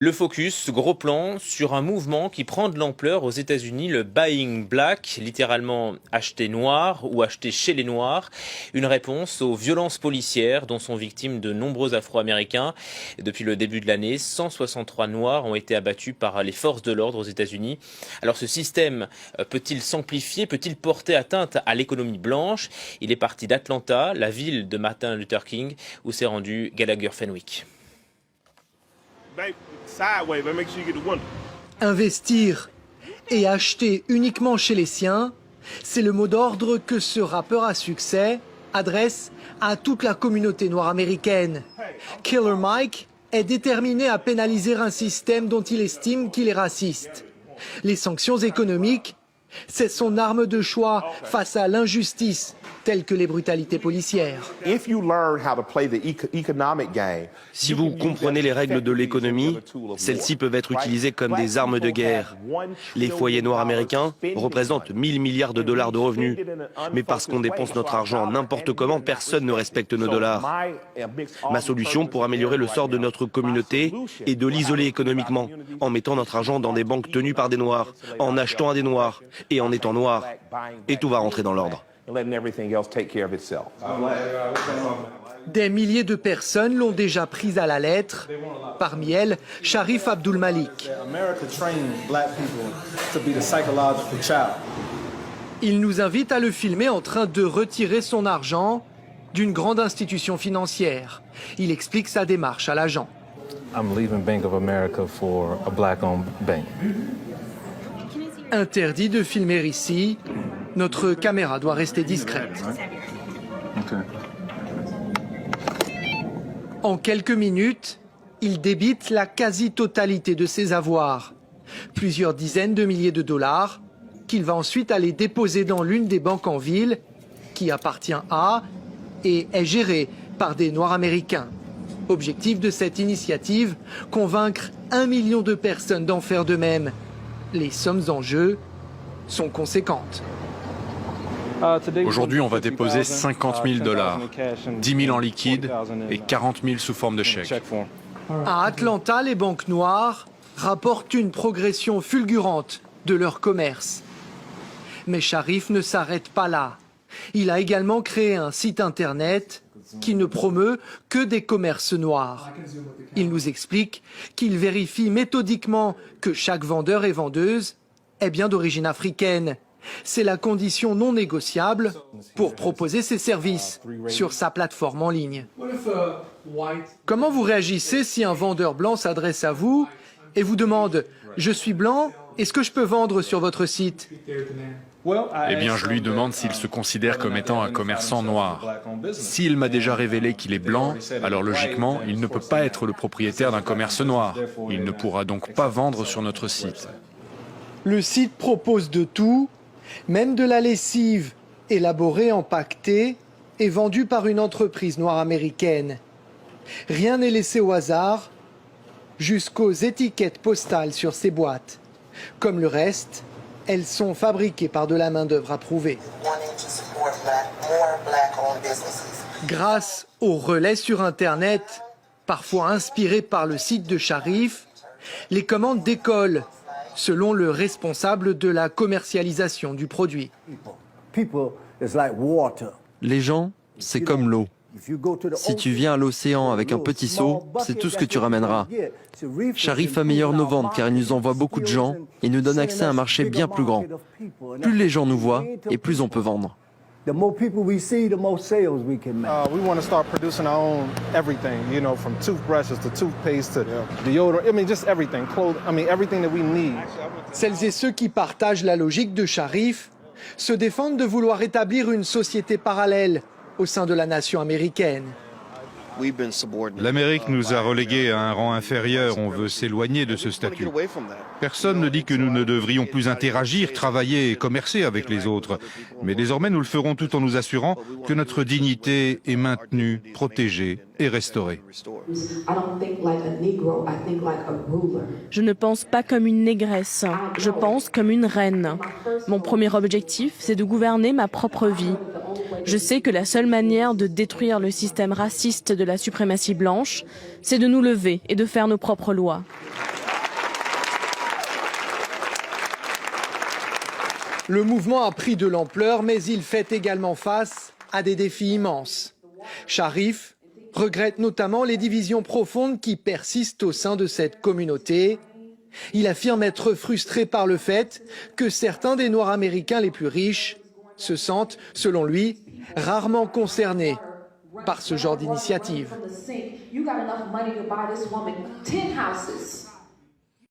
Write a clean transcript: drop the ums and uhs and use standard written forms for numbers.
Le focus, gros plan, sur un mouvement qui prend de l'ampleur aux États-Unis, le Buying Black, littéralement acheter noir ou acheter chez les Noirs, une réponse aux violences policières dont sont victimes de nombreux Afro-Américains. Depuis le début de l'année, 163 Noirs ont été abattus par les forces de l'ordre aux États-Unis. Alors ce système peut-il s'amplifier, peut-il porter atteinte à l'économie blanche? Il est parti d'Atlanta, la ville de Martin Luther King, où s'est rendu Gallagher Fenwick. Investir et acheter uniquement chez les siens, c'est le mot d'ordre que ce rappeur à succès adresse à toute la communauté noire américaine. Killer Mike est déterminé à pénaliser un système dont il estime qu'il est raciste. Les sanctions économiques, c'est son arme de choix face à l'injustice, telles que les brutalités policières. Si vous comprenez les règles de l'économie, celles-ci peuvent être utilisées comme des armes de guerre. Les foyers noirs américains représentent 1000 milliards de dollars de revenus. Mais parce qu'on dépense notre argent n'importe comment, personne ne respecte nos dollars. Ma solution pour améliorer le sort de notre communauté est de l'isoler économiquement, en mettant notre argent dans des banques tenues par des noirs, en achetant à des noirs et en étant noir. Et tout va rentrer dans l'ordre. Des milliers de personnes l'ont déjà prise à la lettre, parmi elles Sharif Abdul Malik. Il nous invite à le filmer en train de retirer son argent d'une grande institution financière. Il explique sa démarche à l'agent. Interdit de filmer ici. Notre caméra doit rester discrète. En quelques minutes, il débite la quasi-totalité de ses avoirs. Plusieurs dizaines de milliers de dollars qu'il va ensuite aller déposer dans l'une des banques en ville qui appartient à et est gérée par des Noirs américains. Objectif de cette initiative, convaincre 1 million de personnes d'en faire de même. Les sommes en jeu sont conséquentes. Aujourd'hui, on va déposer 50 000 dollars, 10 000 en liquide et 40 000 sous forme de chèque. À Atlanta, les banques noires rapportent une progression fulgurante de leur commerce. Mais Sharif ne s'arrête pas là. Il a également créé un site internet qui ne promeut que des commerces noirs. Il nous explique qu'il vérifie méthodiquement que chaque vendeur et vendeuse est bien d'origine africaine. C'est la condition non négociable pour proposer ses services sur sa plateforme en ligne. Comment vous réagissez si un vendeur blanc s'adresse à vous et vous demande « Je suis blanc, est-ce que je peux vendre sur votre site ?» Eh bien, je lui demande s'il se considère comme étant un commerçant noir. S'il m'a déjà révélé qu'il est blanc, alors logiquement, il ne peut pas être le propriétaire d'un commerce noir. Il ne pourra donc pas vendre sur notre site. Le site propose de tout, même de la lessive élaborée en paqueté et vendue par une entreprise noire américaine. Rien n'est laissé au hasard, jusqu'aux étiquettes postales sur ces boîtes. Comme le reste, elles sont fabriquées par de la main-d'œuvre approuvée. Grâce aux relais sur Internet, parfois inspirés par le site de Sharif, les commandes décollent, selon le responsable de la commercialisation du produit. Les gens, c'est comme l'eau. Si tu viens à l'océan avec un petit seau, c'est tout ce que tu ramèneras. Sharif améliore nos ventes car il nous envoie beaucoup de gens et nous donne accès à un marché bien plus grand. Plus les gens nous voient et plus on peut vendre. The more people we see, the more sales we can make. We want to start producing our own everything, you know, from toothbrushes to toothpaste to deodorant. I mean, just everything, clothes. I mean, everything that we need. Celles et ceux qui partagent la logique de Sharif se défendent de vouloir établir une société parallèle au sein de la nation américaine. L'Amérique nous a relégués à un rang inférieur, on veut s'éloigner de ce statut. Personne ne dit que nous ne devrions plus interagir, travailler et commercer avec les autres. Mais désormais, nous le ferons tout en nous assurant que notre dignité est maintenue, protégée et restaurée. Je ne pense pas comme une négresse, je pense comme une reine. Mon premier objectif, c'est de gouverner ma propre vie. Je sais que la seule manière de détruire le système raciste de la suprématie blanche, c'est de nous lever et de faire nos propres lois. Le mouvement a pris de l'ampleur, mais il fait également face à des défis immenses. Sharif regrette notamment les divisions profondes qui persistent au sein de cette communauté. Il affirme être frustré par le fait que certains des Noirs américains les plus riches se sentent, selon lui, rarement concernés par ce genre d'initiative.